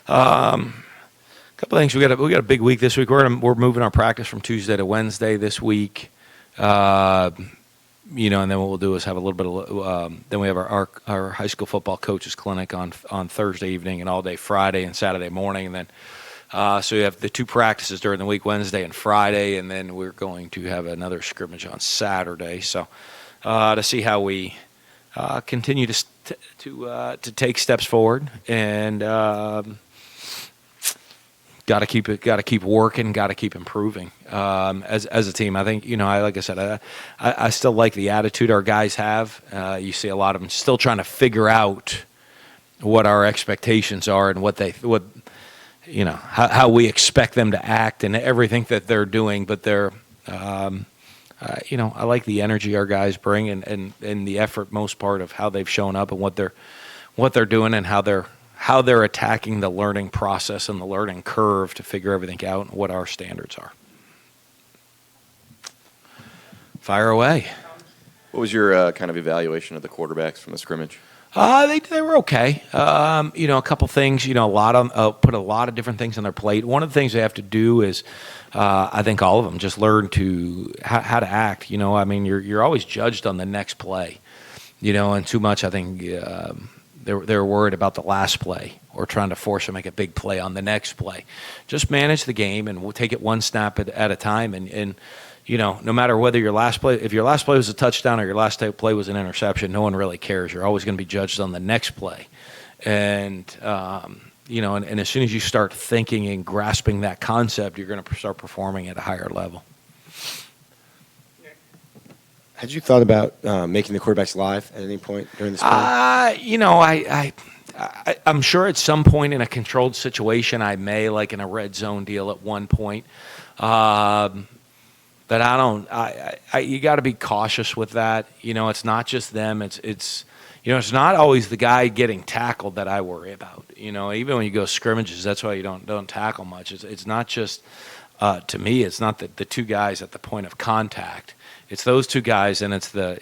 A couple of things. We got a big week this week. We're moving our practice from Tuesday to Wednesday this week. And then what we'll do is have a little bit of. Then we have our high school football coaches clinic on Thursday evening and all day Friday and Saturday morning, and then so you have the two practices during the week, Wednesday and Friday, and then we're going to have another scrimmage on Saturday. So to see how we continue to take steps forward and. Got to keep working. Got to keep improving as a team. I think like I said, I still like the attitude our guys have. You see a lot of them still trying to figure out what our expectations are and how we expect them to act and everything that they're doing. But they're I like the energy our guys bring and the effort most part of how they've shown up and what they're doing and how they're attacking the learning process and the learning curve to figure everything out and what our standards are. Fire away. What was your kind of evaluation of the quarterbacks from the scrimmage? They were okay. A couple things. Put a lot of different things on their plate. One of the things they have to do is, I think all of them just learn to how to act. You're always judged on the next play. And too much. I think. They're worried about the last play or trying to force them to make a big play on the next play. Just manage the game and we'll take it one snap at a time. And no matter whether if your last play was a touchdown or your last play was an interception, no one really cares. You're always going to be judged on the next play. And, and as soon as you start thinking and grasping that concept, you're going to start performing at a higher level. Had you thought about making the quarterbacks live at any point during the spring? I'm sure at some point in a controlled situation I may, like in a red zone deal at one point. But you got to be cautious with that. It's not just them. It's not always the guy getting tackled that I worry about. Even when you go scrimmages, that's why you don't tackle much. It's not just to me. It's not the two guys at the point of contact. It's those two guys, and it's the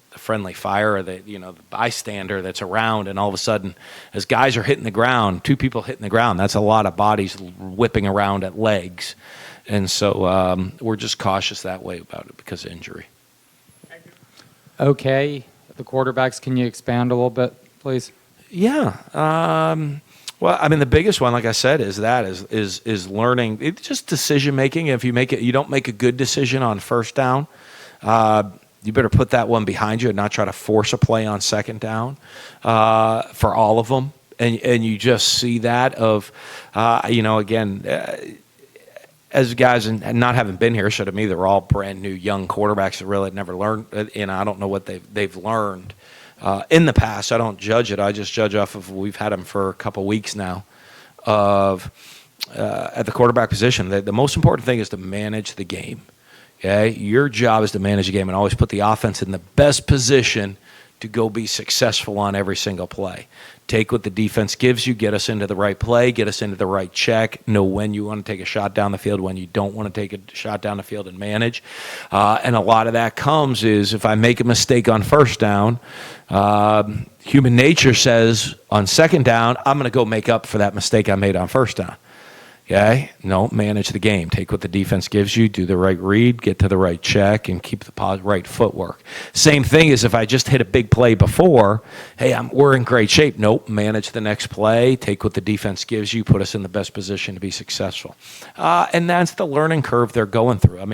friendly fire, or the bystander that's around, and all of a sudden, as guys are hitting the ground, two people hitting the ground, that's a lot of bodies whipping around at legs, and so we're just cautious that way about it because of injury. Okay, the quarterbacks, can you expand a little bit, please? Yeah. Well, the biggest one, like I said, is learning. It's just decision making. If you don't make a good decision on first down, you better put that one behind you and not try to force a play on second down for all of them. And you just see that as guys and not having been here, so to me they're all brand new young quarterbacks that really never learned, and I don't know what they've learned. In the past, I don't judge it. I just judge off of we've had them for a couple weeks now at the quarterback position. The most important thing is to manage the game. Okay, your job is to manage the game and always put the offense in the best position to go be successful on every single play. Take what the defense gives you, get us into the right play, get us into the right check, know when you want to take a shot down the field, when you don't want to take a shot down the field, and manage. And a lot of that comes is if I make a mistake on first down, human nature says on second down, I'm going to go make up for that mistake I made on first down. Okay? No, manage the game. Take what the defense gives you, do the right read, get to the right check, and keep the right footwork. Same thing as if I just hit a big play before, hey, we're in great shape. Nope, manage the next play, take what the defense gives you, put us in the best position to be successful. And that's the learning curve they're going through.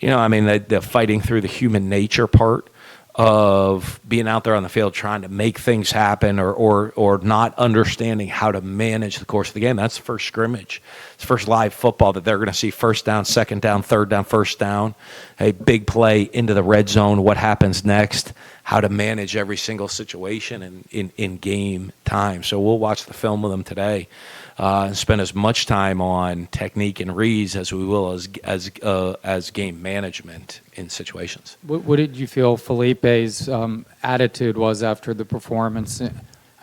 They're fighting through the human nature part of being out there on the field trying to make things happen or not understanding how to manage the course of the game. That's the first scrimmage. It's the first live football that they're going to see first down, second down, third down, first down, a big play into the red zone, what happens next, how to manage every single situation in game time. So we'll watch the film with them today and spend as much time on technique and reads as we will as game management in situations. What did you feel Felipe's attitude was after the performance?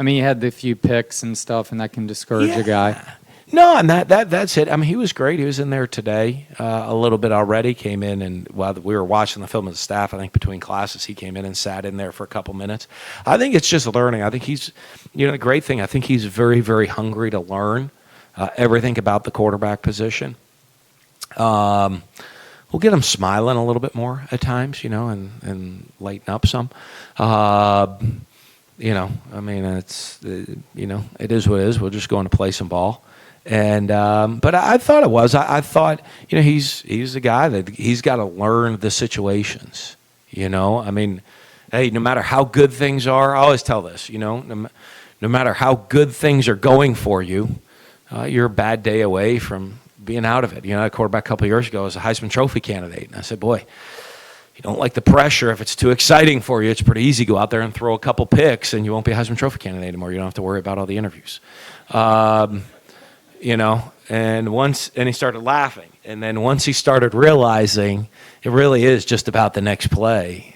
He had the few picks and stuff, and that can discourage a guy. No, and that's it. I mean, he was great. He was in there today a little bit already. Came in, and while we were watching the film as a staff, I think between classes, he came in and sat in there for a couple minutes. I think it's just learning. I think he's, the great thing. I think he's very, very hungry to learn everything about the quarterback position. We'll get him smiling a little bit more at times, and lighten up some. I mean, it is what it is. We're just going to play some ball. And but I thought it was. I thought he's a guy that he's got to learn the situations. I mean, hey, no matter how good things are, I always tell this. No matter how good things are going for you, you're a bad day away from being out of it. A quarterback a couple of years ago was a Heisman Trophy candidate, and I said, boy, you don't like the pressure. If it's too exciting for you, it's pretty easy. Go out there and throw a couple picks, and you won't be a Heisman Trophy candidate anymore. You don't have to worry about all the interviews. And he started laughing. And then once he started realizing it really is just about the next play,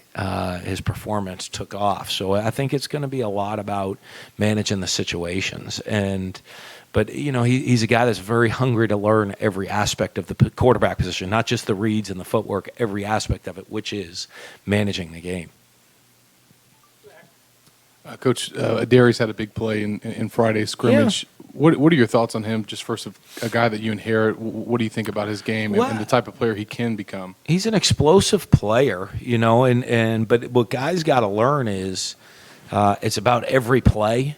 his performance took off. So I think it's going to be a lot about managing the situations. But he's a guy that's very hungry to learn every aspect of the quarterback position, not just the reads and the footwork, every aspect of it, which is managing the game. Coach, Darius had a big play in Friday's scrimmage. Yeah. What are your thoughts on him, just first of a guy that you inherit? What do you think about his game and the type of player he can become? He's an explosive player, but what guys got to learn is it's about every play,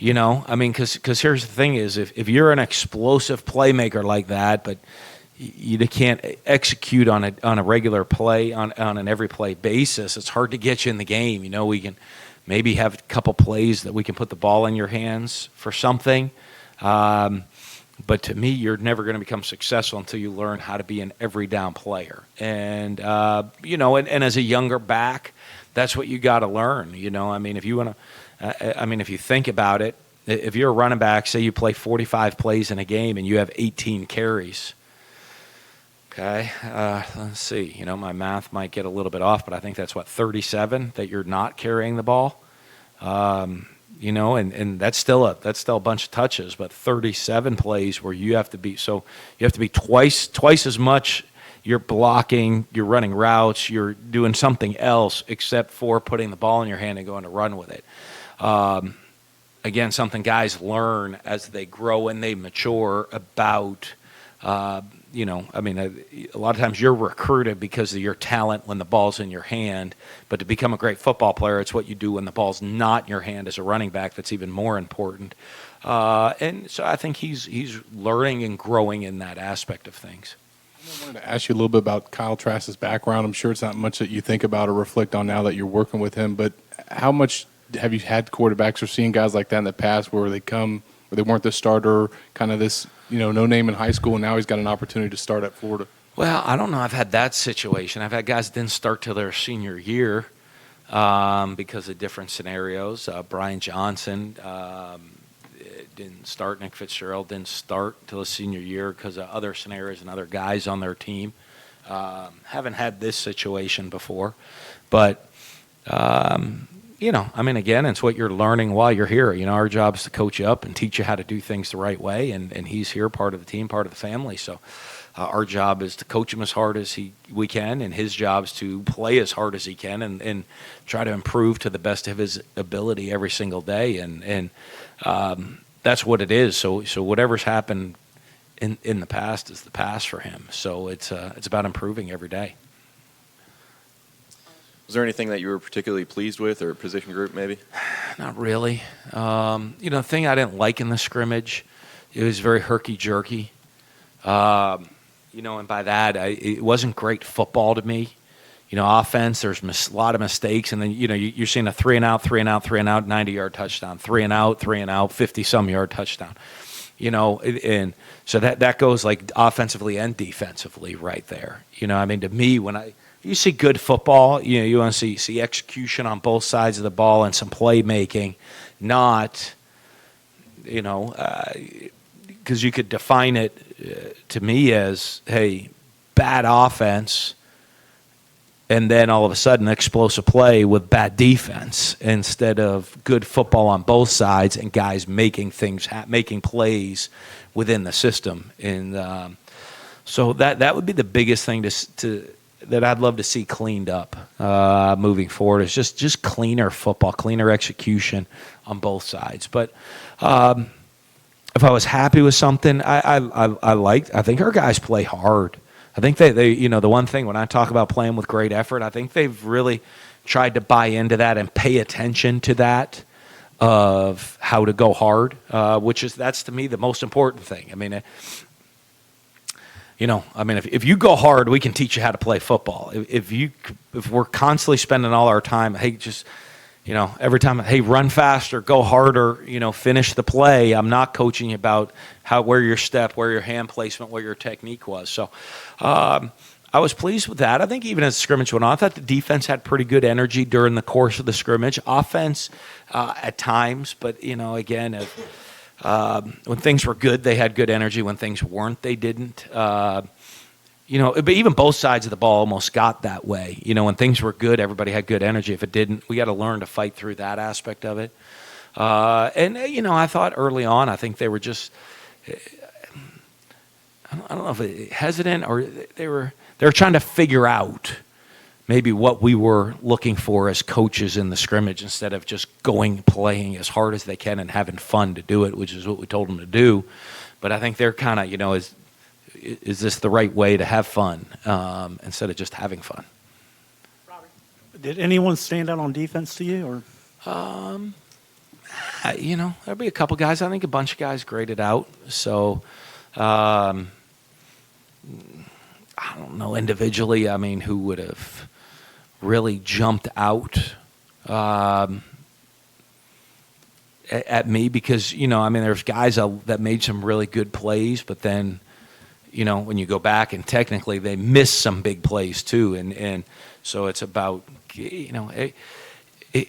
I mean, because here's the thing is if you're an explosive playmaker like that, but you can't execute on a regular play on an every play basis, it's hard to get you in the game. We can maybe have a couple plays that we can put the ball in your hands for something. But to me, you're never going to become successful until you learn how to be an every down player. And, and as a younger back, that's what you got to learn. I mean, if you want to, if you think about it, if you're a running back, say you play 45 plays in a game and you have 18 carries. Okay, let's see. My math might get a little bit off, but I think that's 37 that you're not carrying the ball. And that's still a bunch of touches, but 37 plays where you have to be twice as much. You're blocking, you're running routes, you're doing something else except for putting the ball in your hand and going to run with it. Again, something guys learn as they grow and they mature about. A lot of times you're recruited because of your talent when the ball's in your hand, but to become a great football player, it's what you do when the ball's not in your hand as a running back that's even more important. And so I think he's learning and growing in that aspect of things. I wanted to ask you a little bit about Kyle Trask's background. I'm sure it's not much that you think about or reflect on now that you're working with him, but how much have you had quarterbacks or seen guys like that in the past where they weren't the starter, kind of this, no name in high school, and now he's got an opportunity to start at Florida? Well, I don't know. I've had that situation. I've had guys that didn't start till their senior year because of different scenarios. Brian Johnson didn't start. Nick Fitzgerald didn't start till his senior year because of other scenarios and other guys on their team. Haven't had this situation before. But, again, it's what you're learning while you're here. Our job is to coach you up and teach you how to do things the right way, and he's here, part of the team, part of the family. So our job is to coach him as hard as we can, and his job is to play as hard as he can and try to improve to the best of his ability every single day. And that's what it is. So whatever's happened in the past is the past for him. So it's about improving every day. Was there anything that you were particularly pleased with, or position group maybe? Not really. The thing I didn't like in the scrimmage, it was very herky-jerky. And by that, it wasn't great football to me. Offense, there's a lot of mistakes, and then, you're seeing a 3-and-out, 90-yard touchdown, 3-and-out, 50-some-yard touchdown. And so that goes like offensively and defensively right there. To me, when you see good football, you want to see execution on both sides of the ball and some playmaking, not, because you could define it to me as, hey, bad offense and then all of a sudden explosive play with bad defense instead of good football on both sides and guys making making plays within the system. And so that would be the biggest thing that I'd love to see cleaned up moving forward, is just cleaner football, cleaner execution on both sides. But if I was happy with something, I think our guys play hard. I think they the one thing when I talk about playing with great effort, I think they've really tried to buy into that and pay attention to that, of how to go hard, that's to me the most important thing. I mean, if you go hard, we can teach you how to play football. If we're constantly spending all our time, hey, just every time, hey, run faster, go harder, finish the play. I'm not coaching you about where your step, where your hand placement, where your technique was. So I was pleased with that. I think even as the scrimmage went on, I thought the defense had pretty good energy during the course of the scrimmage. Offense at times, but, again, when things were good, they had good energy. When things weren't, they didn't. But even both sides of the ball almost got that way. When things were good, everybody had good energy. If it didn't, we got to learn to fight through that aspect of it. I thought early on, I think they were just, I don't know if it, hesitant, or they were trying to figure out maybe what we were looking for as coaches in the scrimmage, instead of just playing as hard as they can and having fun to do it, which is what we told them to do. But I think they're kind of, is this the right way to have fun, instead of just having fun? Did anyone stand out on defense to you, or? There'll be a couple guys. I think a bunch of guys graded out. So, I don't know individually. I mean, who would have really jumped out at me? Because there's guys that made some really good plays, but then, when you go back and technically they missed some big plays too, and so it's about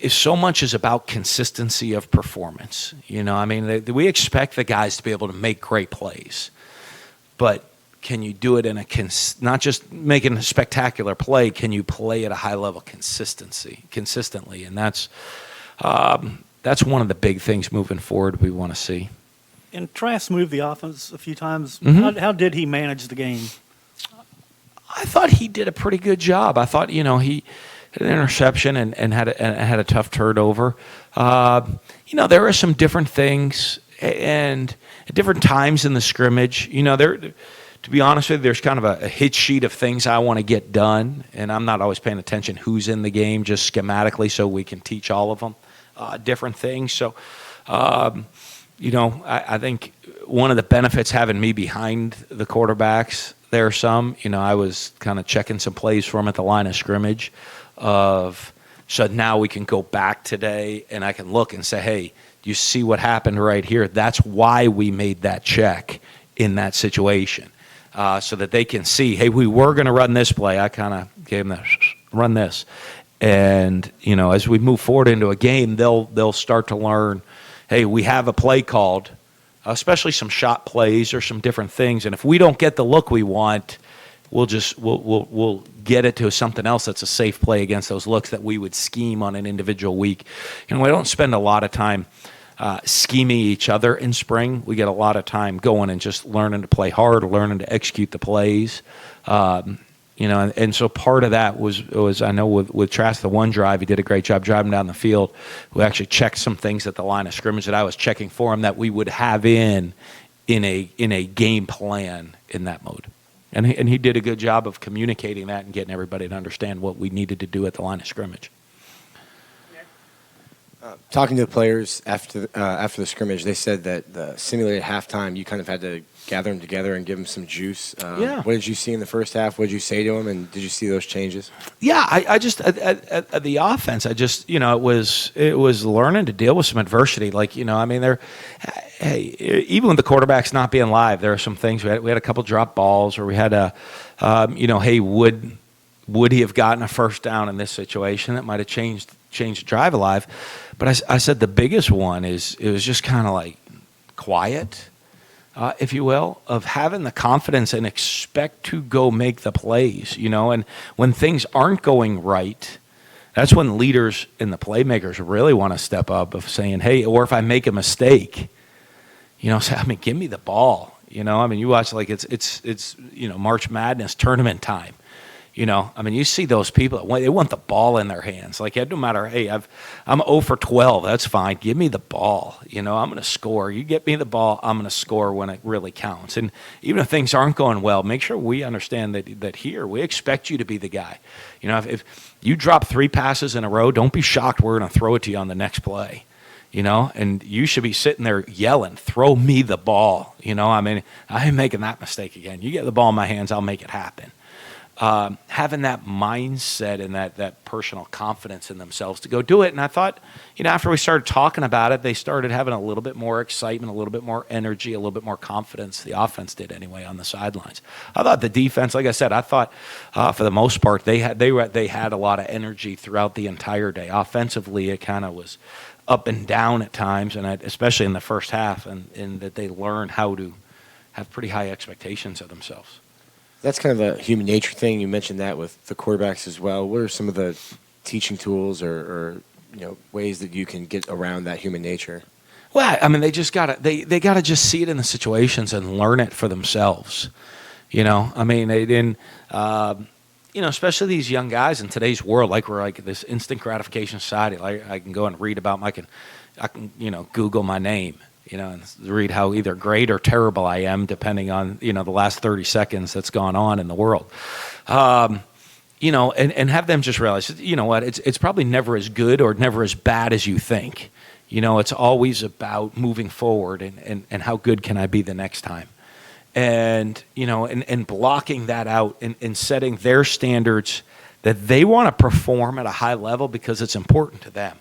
so much is about consistency of performance. We expect the guys to be able to make great plays, but can you do it in not just making a spectacular play? Can you play at a high level consistently? And that's one of the big things moving forward we want to see. And Trask moved the offense a few times. Mm-hmm. How did he manage the game? I thought he did a pretty good job. I thought, he had an interception and had a tough turnover. There were some different things, and at different times in the scrimmage, to be honest with you, there's kind of a hit sheet of things I want to get done, and I'm not always paying attention who's in the game, just schematically, so we can teach all of them different things. So, I think one of the benefits having me behind the quarterbacks, there are some, I was kind of checking some plays for them at the line of scrimmage so now we can go back today and I can look and say, hey, do you see what happened right here? That's why we made that check in that situation, so that they can see, hey, we were going to run this play. I kind of gave them run this. And, as we move forward into a game, they'll start to learn, hey, we have a play called, especially some shot plays or some different things. And if we don't get the look we want, we'll get it to something else that's a safe play against those looks that we would scheme on an individual week. We don't spend a lot of time scheming each other in spring. We get a lot of time going and just learning to play hard, learning to execute the plays. And so part of that was I know with Trask, the one drive, he did a great job driving down the field. We actually checked some things at the line of scrimmage that I was checking for him that we would have in a game plan in that mode. And he did a good job of communicating that and getting everybody to understand what we needed to do at the line of scrimmage. Talking to the players after the scrimmage, they said that the simulated halftime, you kind of had to gather them together and give them some juice. Yeah. What did you see in the first half? What did you say to them, and did you see those changes? Yeah, I just at the offense, I just it was learning to deal with some adversity. Even with the quarterbacks not being live, there are some things we had a couple drop balls, or we had hey, would he have gotten a first down in this situation that might have changed the drive alive? But I said the biggest one is it was just kind of like quiet. if you will, of having the confidence and expect to go make the plays, and when things aren't going right, that's when leaders and the playmakers really want to step up of saying, hey, or if I make a mistake, say, give me the ball. You watch like it's March Madness tournament time. You see those people, they want the ball in their hands. Like, no matter, hey, I'm 0 for 12. That's fine. Give me the ball. I'm going to score. You get me the ball, I'm going to score when it really counts. And even if things aren't going well, make sure we understand that here, we expect you to be the guy. If you drop 3 passes in a row, don't be shocked we're going to throw it to you on the next play. And you should be sitting there yelling, throw me the ball. I ain't making that mistake again. You get the ball in my hands, I'll make it happen. Having that mindset and that personal confidence in themselves to go do it. And I thought, after we started talking about it, they started having a little bit more excitement, a little bit more energy, a little bit more confidence. The offense did anyway on the sidelines. I thought the defense, like I said, for the most part, they had a lot of energy throughout the entire day. Offensively, it kind of was up and down at times, and especially in the first half, and that they learned how to have pretty high expectations of themselves. That's kind of a human nature thing. You mentioned that with the quarterbacks as well. What are some of the teaching tools or ways that you can get around that human nature? Well, they just they gotta just see it in the situations and learn it for themselves. They didn't. Especially these young guys in today's world, like we're like this instant gratification society. Like I can go and read about I can Google my name. And read how either great or terrible I am, depending on, the last 30 seconds that's gone on in the world. And have them just realize, what, it's probably never as good or never as bad as you think. It's always about moving forward and how good can I be the next time. And, and blocking that out and setting their standards that they want to perform at a high level because it's important to them.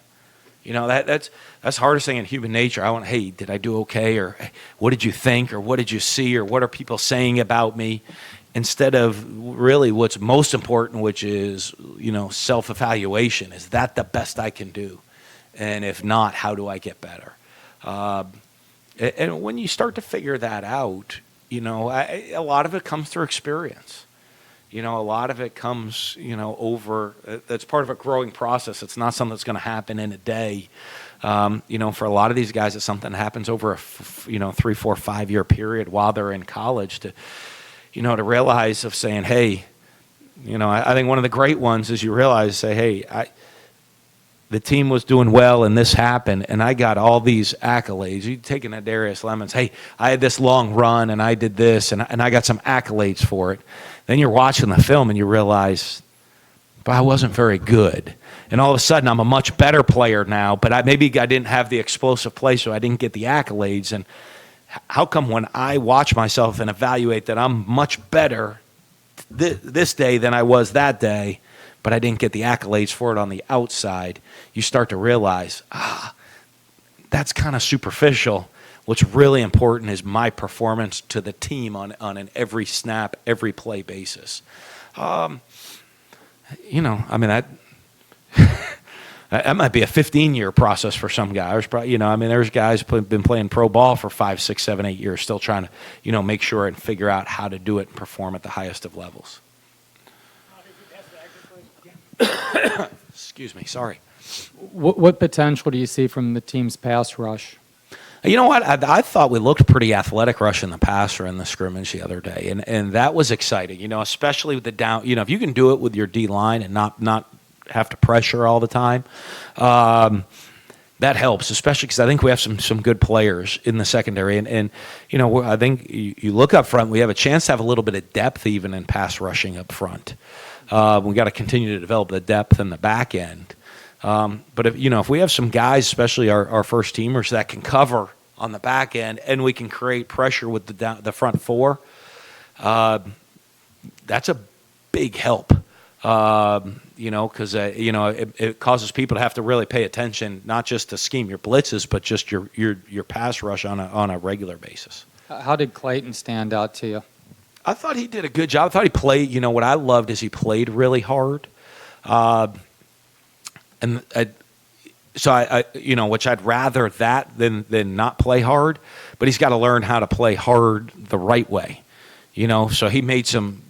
That's the hardest thing in human nature. Hey, did I do okay? Or hey, what did you think? Or what did you see? Or what are people saying about me? Instead of really what's most important, which is, self-evaluation. Is that the best I can do? And if not, how do I get better? And when you start to figure that out, a lot of it comes through experience. A lot of it comes, over, that's part of a growing process. It's not something that's going to happen in a day. For a lot of these guys, it's something that happens over a, 3, 4, 5 year period while they're in college to realize of saying, hey, I think one of the great ones is you realize, say, hey, the team was doing well and this happened and I got all these accolades. You taking a Darius Lemons, hey, I had this long run and I did this and I got some accolades for it. Then you're watching the film and you realize, but I wasn't very good. And all of a sudden I'm a much better player now, but maybe I didn't have the explosive play, so I didn't get the accolades. And how come when I watch myself and evaluate that I'm much better this day than I was that day, but I didn't get the accolades for it on the outside, you start to realize, that's kind of superficial. What's really important is my performance to the team on an every snap, every play basis. That that might be a 15-year process for some guys. There's guys been playing pro ball for 5, 6, 7, 8 years, still trying to, make sure and figure out how to do it and perform at the highest of levels. Excuse me, sorry. What potential do you see from the team's pass rush? You know what? I thought we looked pretty athletic rushing the passer in the scrimmage the other day, and that was exciting. Especially with the down. If you can do it with your D line and not have to pressure all the time, that helps. Especially because I think we have some good players in the secondary, and I think you look up front, we have a chance to have a little bit of depth even in pass rushing up front. We got to continue to develop the depth in the back end. But if we have some guys, especially our first teamers, that can cover on the back end, and we can create pressure with the front four, that's a big help. Because it causes people to have to really pay attention, not just to scheme your blitzes, but just your pass rush on a regular basis. How did Clayton stand out to you? I thought he did a good job. I thought he played. What I loved is he played really hard. And So which I'd rather that than not play hard, but he's got to learn how to play hard the right way. So he made some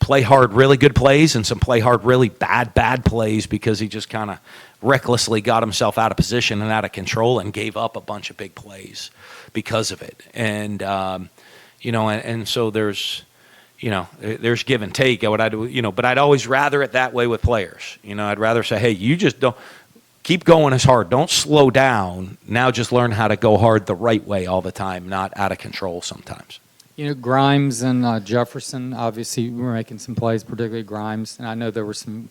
play hard really good plays and some play hard really bad plays because he just kind of recklessly got himself out of position and out of control and gave up a bunch of big plays because of it. And and so there's give and take. What I do, but I'd always rather it that way with players. I'd rather say, hey, you just don't keep going as hard. Don't slow down. Now just learn how to go hard the right way all the time, not out of control sometimes. Grimes and Jefferson, obviously, were making some plays, particularly Grimes, and I know there were some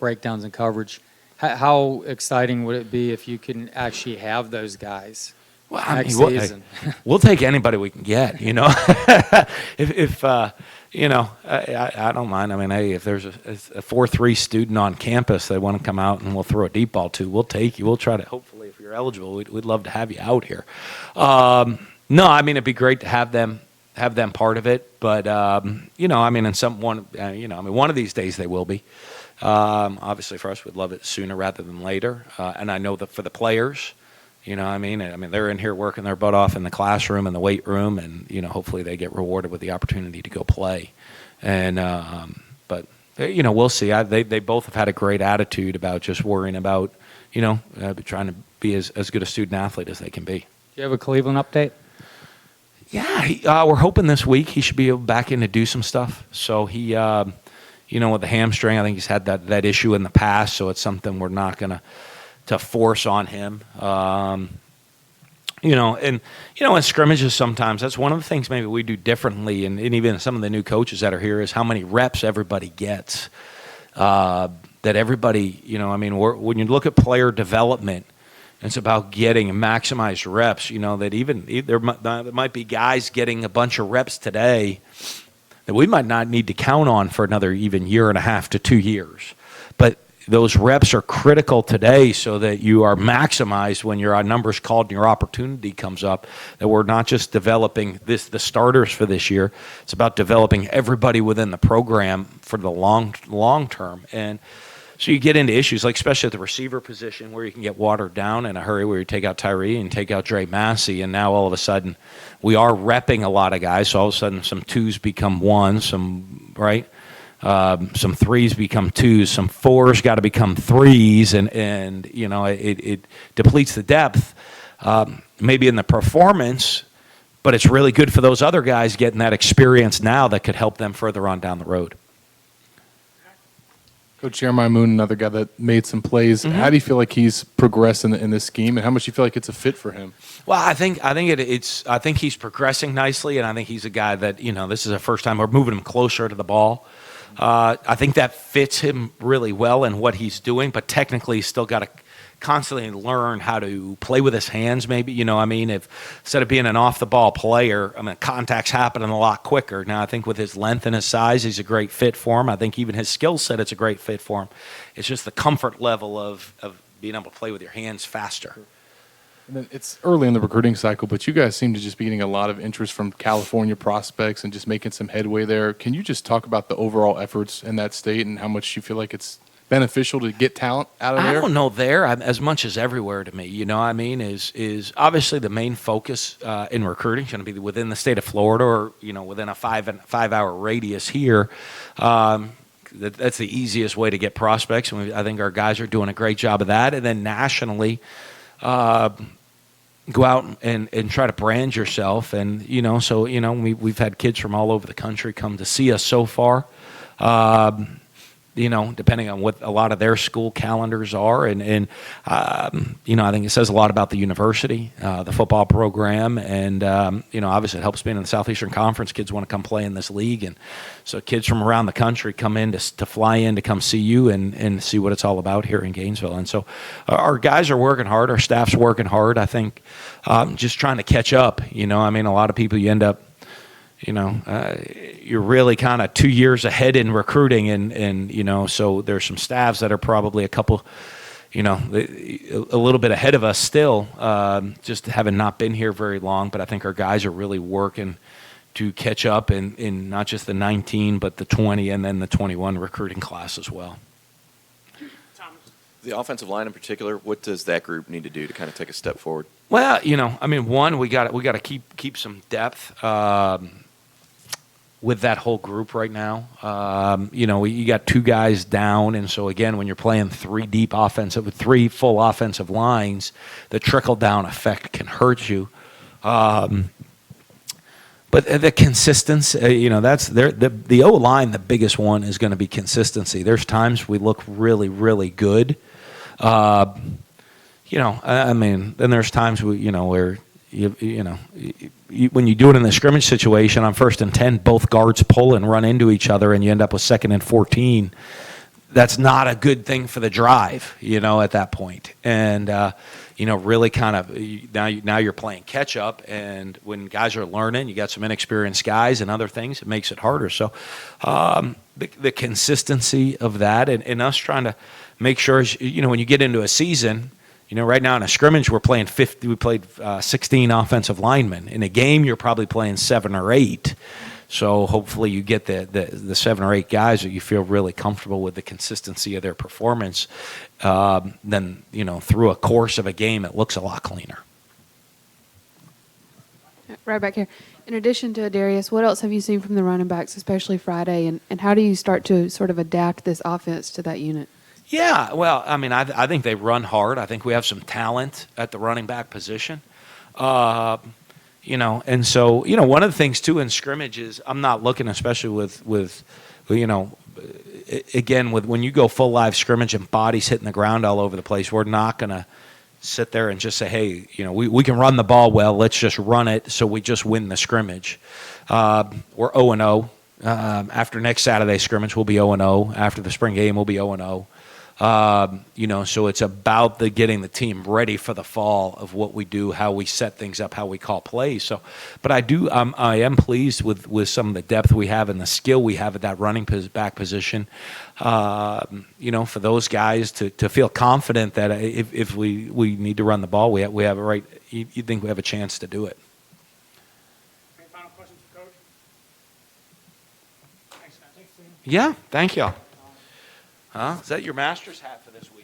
breakdowns in coverage. How exciting would it be if you can actually have those guys next season? We'll take anybody we can get, if I don't mind. I mean, hey, if there's a 4-3 student on campus they want to come out and we'll throw a deep ball to, we'll take you. We'll try to, hopefully, if you're eligible, we'd love to have you out here. No, I mean, it'd be great to have them part of it, but one of these days they will be. Obviously, for us, we'd love it sooner rather than later. And I know that for the players, I mean, they're in here working their butt off in the classroom and the weight room, and hopefully they get rewarded with the opportunity to go play. And but we'll see. They both have had a great attitude about just worrying about trying to be as good a student athlete as they can be. Do you have a Cleveland update? Yeah, we're hoping this week he should be able back in to do some stuff. So he, with the hamstring, I think he's had that issue in the past. So it's something we're not going to force on him. In scrimmages sometimes that's one of the things maybe we do differently, and even some of the new coaches that are here is how many reps everybody gets. That everybody, when you look at player development. It's about getting maximized reps, that even there might be guys getting a bunch of reps today that we might not need to count on for another even year and a half to 2 years. But those reps are critical today so that you are maximized when your numbers called and your opportunity comes up, that we're not just developing the starters for this year. It's about developing everybody within the program for the long term. And so you get into issues, like especially at the receiver position, where you can get watered down in a hurry, where you take out Tyree and take out Dre Massey, and now all of a sudden we are repping a lot of guys. So all of a sudden some twos become ones, some threes become twos, some fours got to become threes, and it depletes the depth, maybe in the performance, but it's really good for those other guys getting that experience now that could help them further on down the road. Coach Jeremiah Moon, another guy that made some plays. Mm-hmm. How do you feel like he's progressed in this scheme, and how much do you feel like it's a fit for him? Well, I think he's progressing nicely, and I think he's a guy that this is the first time we're moving him closer to the ball. I think that fits him really well in what he's doing, but technically he's still got to constantly learn how to play with his hands, maybe. If instead of being an off-the-ball player, contact's happening a lot quicker. Now, I think with his length and his size, he's a great fit for him. I think even his skill set, it's a great fit for him. It's just the comfort level of being able to play with your hands faster. And then it's early in the recruiting cycle, but you guys seem to just be getting a lot of interest from California prospects and just making some headway there. Can you just talk about the overall efforts in that state and how much you feel like it's beneficial to get talent out of there? I don't know there as much as everywhere to me. Is obviously the main focus in recruiting is going to be within the state of Florida, or within a 5-hour radius here. That's the easiest way to get prospects, and I think our guys are doing a great job of that. And then nationally, go out and try to brand yourself, and we've had kids from all over the country come to see us so far. Depending on what a lot of their school calendars are. And I think it says a lot about the university, the football program. And, obviously it helps being in the Southeastern Conference. Kids want to come play in this league. And so kids from around the country come in to fly in to come see you and see what it's all about here in Gainesville. And so our guys are working hard. Our staff's working hard. I think just trying to catch up. A lot of people, you end up, you're really kind of 2 years ahead in recruiting, and so there's some staffs that are probably a couple, a little bit ahead of us still, just having not been here very long. But I think our guys are really working to catch up in not just the 19, but the 20 and then the 21 recruiting class as well. The offensive line in particular, what does that group need to do to kind of take a step forward? Well, I mean, one, we got to keep some depth with that whole group right now. You got two guys down, and so again, when you're playing three full offensive lines, the trickle down effect can hurt you. But the consistency, that's the O line. The biggest one is going to be consistency. There's times we look really, really good. I mean, then there's times where when you do it in the scrimmage situation on 1st and 10, both guards pull and run into each other, and you end up with 2nd and 14. That's not a good thing for the drive, at that point. And really kind of now you're playing catch up, and when guys are learning, you got some inexperienced guys and other things, it makes it harder. So the consistency of that, and us trying to make sure, when you get into a season, right now in a scrimmage we played 16 offensive linemen. In a game you're probably playing 7 or 8. So hopefully you get the 7 or 8 guys that you feel really comfortable with the consistency of their performance. Then through a course of a game, it looks a lot cleaner. Right back here. In addition to Darius, what else have you seen from the running backs, especially Friday, and how do you start to sort of adapt this offense to that unit? Yeah, well, I mean, I think they run hard. I think we have some talent at the running back position. And so, one of the things, too, in scrimmage is I'm not looking, especially with again, when you go full live scrimmage and bodies hitting the ground all over the place, we're not going to sit there and just say, hey, we can run the ball well, let's just run it so we just win the scrimmage. We're 0-0. After next Saturday scrimmage, we'll be 0-0. After the spring game, we'll be 0-0. So it's about getting the team ready for the fall of what we do, how we set things up, how we call plays. So, but I am pleased with some of the depth we have and the skill we have at that running back position. For those guys to feel confident that if we need to run the ball, we have a right. You think we have a chance to do it. Any final questions for Coach? Thanks, Steve. Yeah, thank y'all. Is that your master's hat for this week?